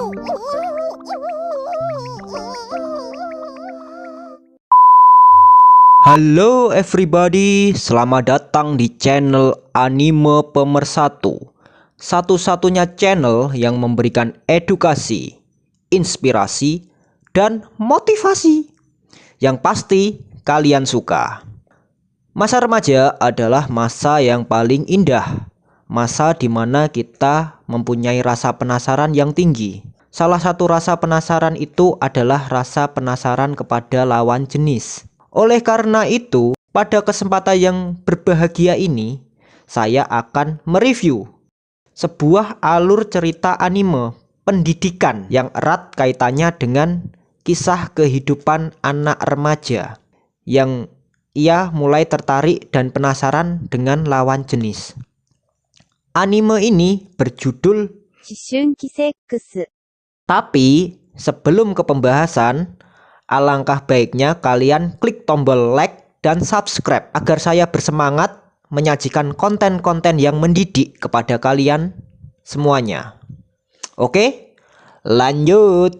Halo everybody, selamat datang di channel Anime Pemersatu. Satu-satunya channel yang memberikan edukasi, inspirasi, dan motivasi yang pasti kalian suka. Masa remaja adalah masa yang paling indah. Masa dimana kita mempunyai rasa penasaran yang tinggi. Salah satu rasa penasaran itu adalah rasa penasaran kepada lawan jenis. Oleh karena itu, pada kesempatan yang berbahagia ini, saya akan mereview sebuah alur cerita anime pendidikan yang erat kaitannya dengan kisah kehidupan anak remaja yang ia mulai tertarik dan penasaran dengan lawan jenis. Anime ini berjudul Shishunki Sex. Tapi sebelum ke pembahasan, alangkah baiknya kalian klik tombol like dan subscribe agar saya bersemangat menyajikan konten-konten yang mendidik kepada kalian semuanya. Oke, lanjut.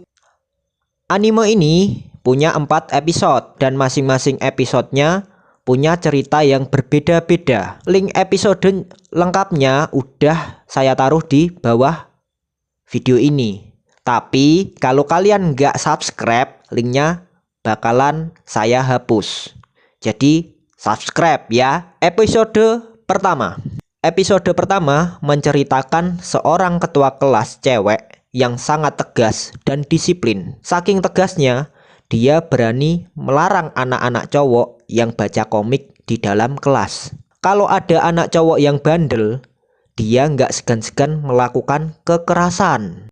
Anime ini punya 4 episode dan masing-masing episodenya punya cerita yang berbeda-beda. Link episode lengkapnya udah saya taruh di bawah video ini. Tapi kalau kalian nggak subscribe, linknya bakalan saya hapus. Jadi subscribe ya. Episode pertama menceritakan seorang ketua kelas cewek yang sangat tegas dan disiplin. Saking tegasnya, dia berani melarang anak-anak cowok yang baca komik di dalam kelas. Kalau ada anak cowok yang bandel, dia nggak segan-segan melakukan kekerasan.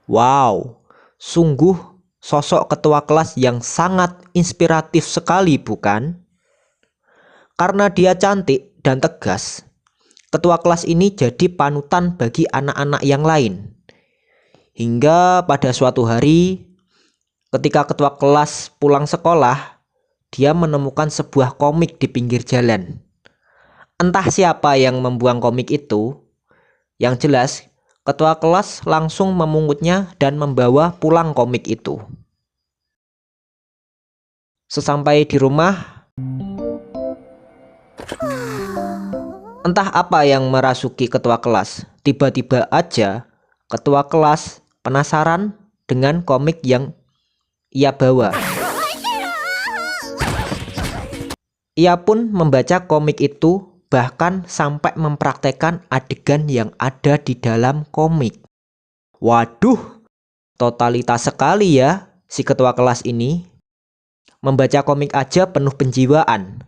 Wow, sungguh sosok ketua kelas yang sangat inspiratif sekali, bukan? Karena dia cantik dan tegas, ketua kelas ini jadi panutan bagi anak-anak yang lain. Hingga pada suatu hari, ketika ketua kelas pulang sekolah, dia menemukan sebuah komik di pinggir jalan. Entah siapa yang membuang komik itu, yang jelas ketua kelas langsung memungutnya dan membawa pulang komik itu. Sesampai di rumah, entah apa yang merasuki ketua kelas. Tiba-tiba aja ketua kelas penasaran dengan komik yang ia bawa. Ia pun membaca komik itu, bahkan sampai mempraktekkan adegan yang ada di dalam komik. Waduh, totalitas sekali ya si ketua kelas ini. Membaca komik aja penuh penjiwaan,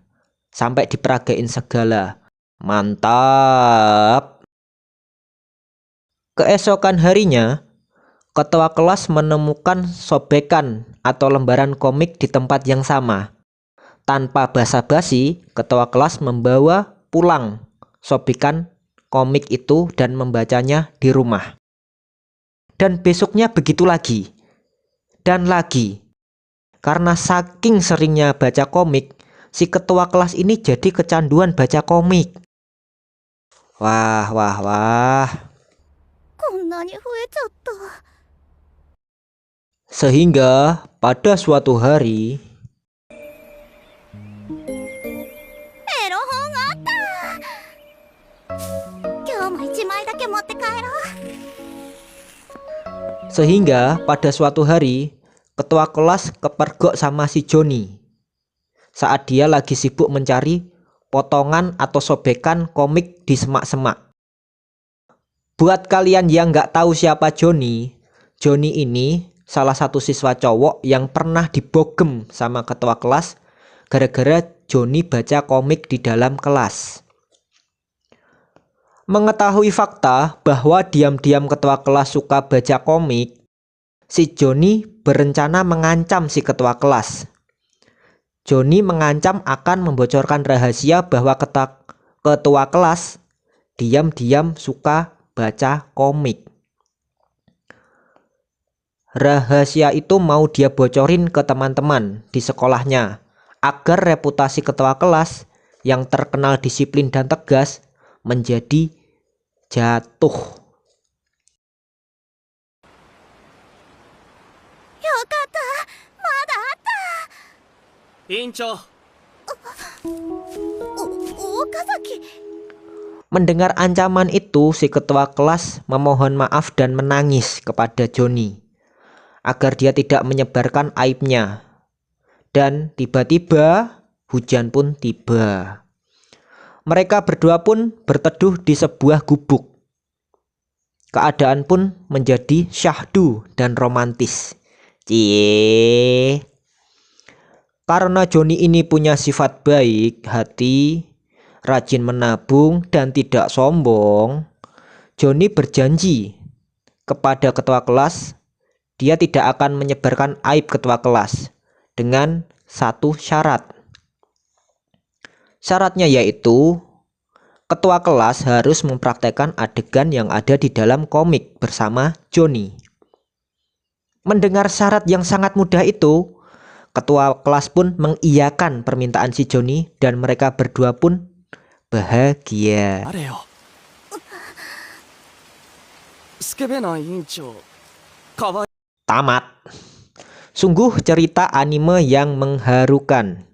sampai diperagain segala. Mantap. Keesokan harinya, ketua kelas menemukan sobekan atau lembaran komik di tempat yang sama. Tanpa basa-basi, ketua kelas membawa pulang sobekan komik itu dan membacanya di rumah. Dan besoknya begitu lagi. Dan lagi. Karena saking seringnya baca komik, si ketua kelas ini jadi kecanduan baca komik. Wah. Sehingga pada suatu hari, ketua kelas kepergok sama si Joni saat dia lagi sibuk mencari potongan atau sobekan komik di semak-semak. Buat kalian yang nggak tahu siapa Joni ini salah satu siswa cowok yang pernah dibogem sama ketua kelas gara-gara Joni baca komik di dalam kelas. Mengetahui fakta bahwa diam-diam ketua kelas suka baca komik, si Joni berencana mengancam si ketua kelas. Joni mengancam akan membocorkan rahasia bahwa ketua kelas diam-diam suka baca komik. Rahasia itu mau dia bocorin ke teman-teman di sekolahnya agar reputasi ketua kelas yang terkenal disiplin dan tegas menjadi jatuh. よかった。まだあっ委員長、た。岡崎。 Mendengar ancaman itu, si ketua kelas memohon maaf dan menangis kepada Johnny agar dia tidak menyebarkan aibnya. Dan tiba-tiba hujan pun tiba. Mereka berdua pun berteduh di sebuah gubuk. Keadaan pun menjadi syahdu dan romantis. Cie. Karena Johnny ini punya sifat baik hati, rajin menabung dan tidak sombong, Johnny berjanji kepada ketua kelas dia tidak akan menyebarkan aib ketua kelas dengan satu syarat. Syaratnya yaitu ketua kelas harus mempraktekkan adegan yang ada di dalam komik bersama Johnny. Mendengar syarat yang sangat mudah itu, ketua kelas pun mengiyakan permintaan si Johnny dan mereka berdua pun bahagia. あれよ。スケベな委員長、かわいい。 Tamat. Sungguh cerita anime yang mengharukan.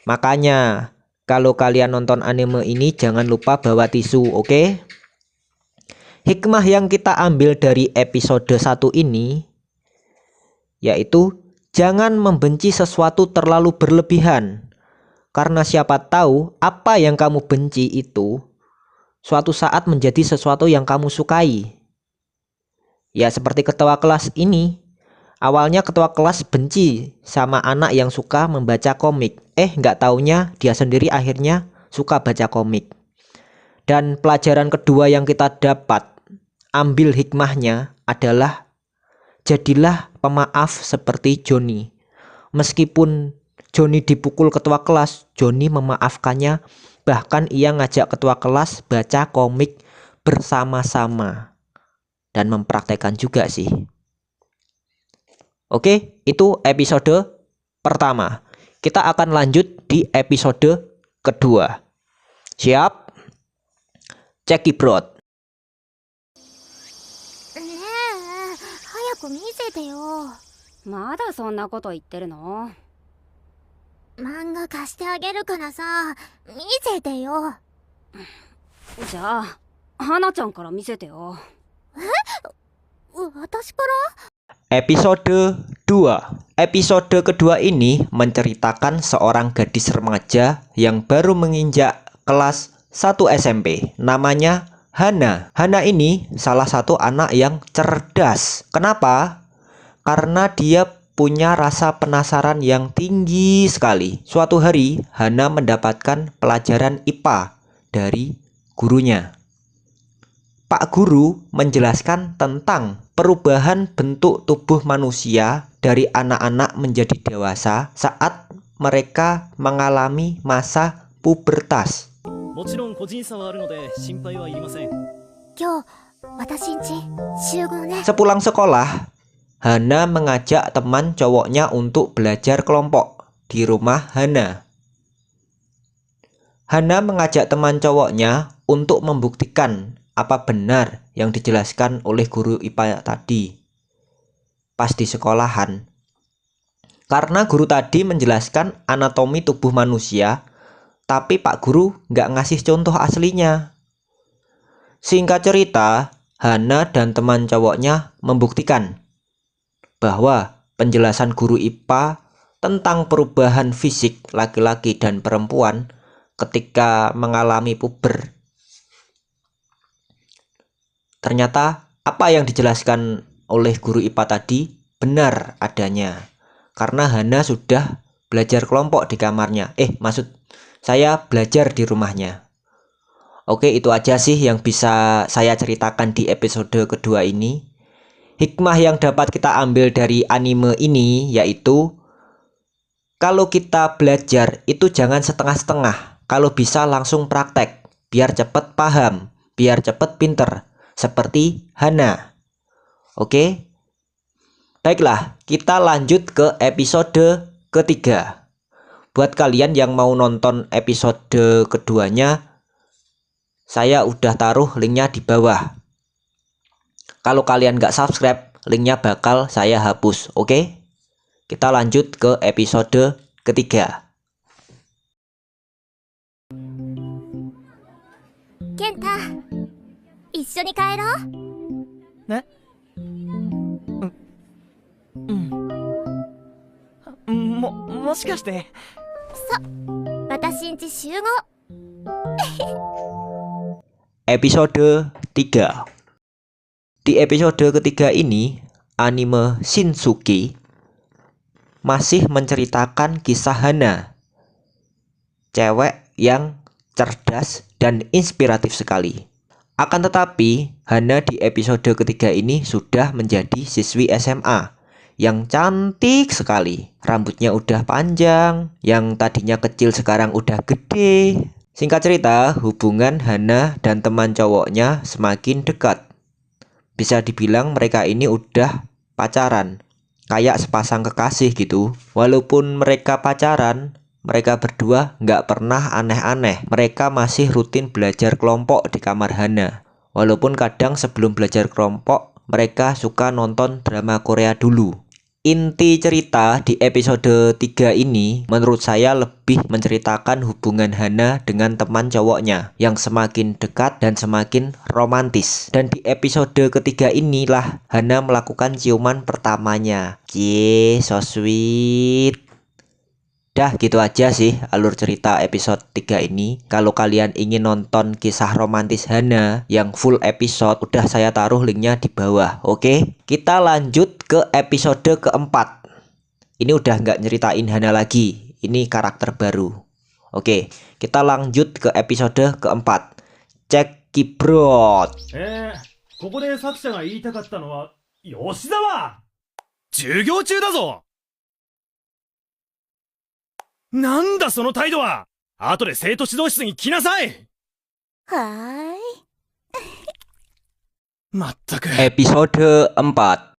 Makanya kalau kalian nonton anime ini jangan lupa bawa tisu, oke? Hikmah yang kita ambil dari episode 1 ini yaitu jangan membenci sesuatu terlalu berlebihan. Karena siapa tahu apa yang kamu benci itu suatu saat menjadi sesuatu yang kamu sukai. Ya seperti ketua kelas ini. Awalnya ketua kelas benci sama anak yang suka membaca komik. Nggak taunya dia sendiri akhirnya suka baca komik. Dan pelajaran kedua yang kita dapat ambil hikmahnya adalah jadilah pemaaf seperti Johnny. Meskipun Johnny dipukul ketua kelas, Johnny memaafkannya. Bahkan ia ngajak ketua kelas baca komik bersama-sama. Dan mempraktekkan juga sih. Oke, itu episode pertama. Kita akan lanjut di episode kedua. Siap? Cekibrot. ねえ、早く見せてよ。まだそんなこと言ってるの？漫画貸してあげるからさ、見せてよ。じゃあ、花ちゃんから見せてよ。私から？ Episode 2. Episode kedua ini menceritakan seorang gadis remaja yang baru menginjak kelas 1 SMP. Namanya Hana. Hana ini salah satu anak yang cerdas. Kenapa? Karena dia punya rasa penasaran yang tinggi sekali. Suatu hari Hana mendapatkan pelajaran IPA dari gurunya. Pak Guru menjelaskan tentang perubahan bentuk tubuh manusia dari anak-anak menjadi dewasa saat mereka mengalami masa pubertas. もちろん個人差はあるので心配はいりません。今日、私んち集合ね。 Sepulang sekolah, Hana mengajak teman cowoknya untuk belajar kelompok di rumah Hana. Hana mengajak teman cowoknya untuk membuktikan apa benar yang dijelaskan oleh guru IPA tadi pas di sekolahan. Karena guru tadi menjelaskan anatomi tubuh manusia, tapi Pak Guru nggak ngasih contoh aslinya. Singkat cerita, Hana dan teman cowoknya membuktikan bahwa penjelasan guru IPA tentang perubahan fisik laki-laki dan perempuan ketika mengalami puber, ternyata apa yang dijelaskan oleh guru IPA tadi benar adanya. Karena Hana sudah belajar kelompok di kamarnya. Maksud saya belajar di rumahnya. Oke, itu aja sih yang bisa saya ceritakan di episode kedua ini. Hikmah yang dapat kita ambil dari anime ini yaitu kalau kita belajar itu jangan setengah-setengah. Kalau bisa langsung praktek biar cepet paham, biar cepet pinter. Seperti Hana. Oke. Baiklah, kita lanjut ke episode ketiga. Buat kalian yang mau nonton episode keduanya, saya udah taruh linknya di bawah. Kalau kalian nggak subscribe, linknya bakal saya hapus. Oke? Kita lanjut ke episode ketiga. Kenta, 一緒に帰ろう。ねもしかして。私んち集合。 Episode 3. Di episode ketiga ini, anime Shinsuke masih menceritakan kisah Hana, cewek yang cerdas dan inspiratif sekali. Akan tetapi, Hana di episode ketiga ini sudah menjadi siswi SMA yang cantik sekali. Rambutnya udah panjang, yang tadinya kecil sekarang udah gede. Singkat cerita, hubungan Hana dan teman cowoknya semakin dekat. Bisa dibilang mereka ini udah pacaran, kayak sepasang kekasih gitu. Walaupun mereka pacaran, mereka berdua nggak pernah aneh-aneh. Mereka masih rutin belajar kelompok di kamar Hana. Walaupun kadang sebelum belajar kelompok, mereka suka nonton drama Korea dulu. Inti cerita di episode 3 ini menurut saya lebih menceritakan hubungan Hana dengan teman cowoknya yang semakin dekat dan semakin romantis. Dan di episode ketiga inilah Hana melakukan ciuman pertamanya. Cie, so sweet. Dah gitu aja sih alur cerita episode 3 ini. Kalau kalian ingin nonton kisah romantis Hana yang full episode, udah saya taruh linknya di bawah. Oke, kita lanjut ke episode keempat. Ini udah nggak nyeritain Hana lagi, ini karakter baru. Oke, kita lanjut ke episode keempat. Cek Kibrot. ここで作者が言いたかったのは吉沢。授業中だぞ。なんだその態度は。後で生徒指導室に来なさい。はーい。まったく。 Episode 4.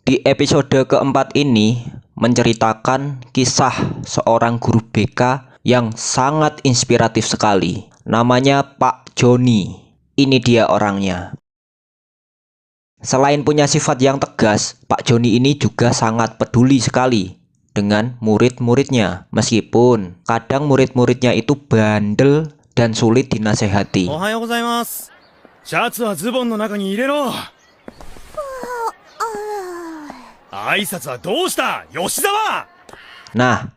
Di episode keempat ini menceritakan kisah seorang guru BK yang sangat inspiratif sekali. Namanya Pak Joni. Ini dia orangnya. Selain punya sifat yang tegas, Pak Joni ini juga sangat peduli sekali dengan murid-muridnya. Meskipun kadang murid-muridnya itu bandel dan sulit dinasehati. おはようございます。シャツはズボンの中に入れろ。挨拶はどうした吉沢。 Nah,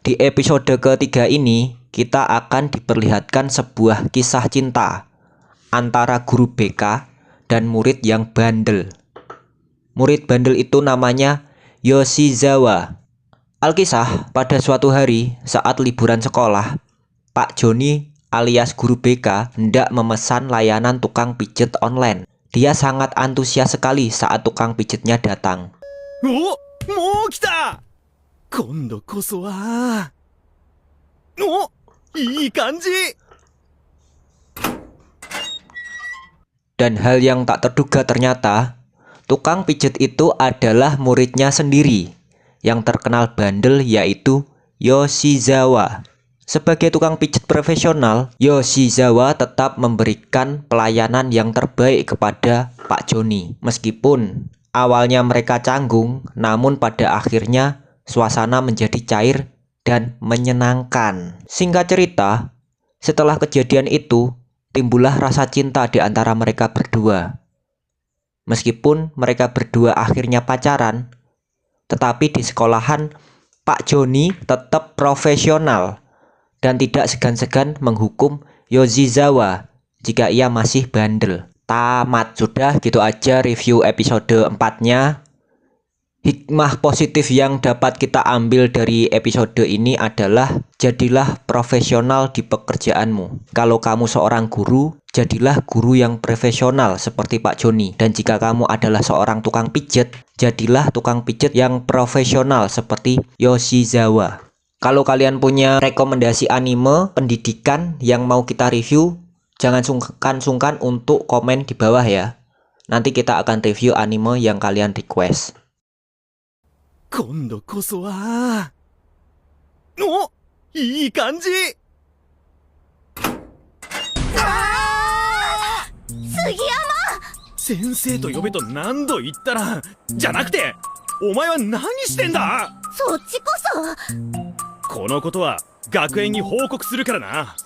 di episode ketiga ini kita akan diperlihatkan sebuah kisah cinta antara guru BK dan murid yang bandel. Murid bandel itu namanya Yoshizawa. Alkisah, pada suatu hari saat liburan sekolah, Pak Joni alias guru BK hendak memesan layanan tukang pijet online. Dia sangat antusias sekali saat tukang pijetnya datang. お、もう来た。今度こそは。お、いい感じ。 Dan hal yang tak terduga ternyata, tukang pijet itu adalah muridnya sendiri yang terkenal bandel, yaitu Yoshizawa. Sebagai tukang pijet profesional, Yoshizawa tetap memberikan pelayanan yang terbaik kepada Pak Joni. Meskipun awalnya mereka canggung, namun pada akhirnya suasana menjadi cair dan menyenangkan. Singkat cerita, setelah kejadian itu, timbullah rasa cinta di antara mereka berdua. Meskipun mereka berdua akhirnya pacaran, tetapi di sekolahan Pak Joni tetap profesional dan tidak segan-segan menghukum Yoshizawa jika ia masih bandel. Tamat. Sudah gitu aja review episode 4-nya. Hikmah positif yang dapat kita ambil dari episode ini adalah jadilah profesional di pekerjaanmu. Kalau kamu seorang guru, jadilah guru yang profesional seperti Pak Joni. Dan jika kamu adalah seorang tukang pijet, jadilah tukang pijet yang profesional seperti Yoshizawa. Kalau kalian punya rekomendasi anime pendidikan yang mau kita review, jangan sungkan-sungkan untuk komen di bawah ya. Nanti kita akan review anime yang kalian request. 今度こそは。お、いい感じ。杉山。先生と呼べと何度言ったら、じゃなくて、お前は何してんだ。そっちこそ。このことは学園に報告するからな。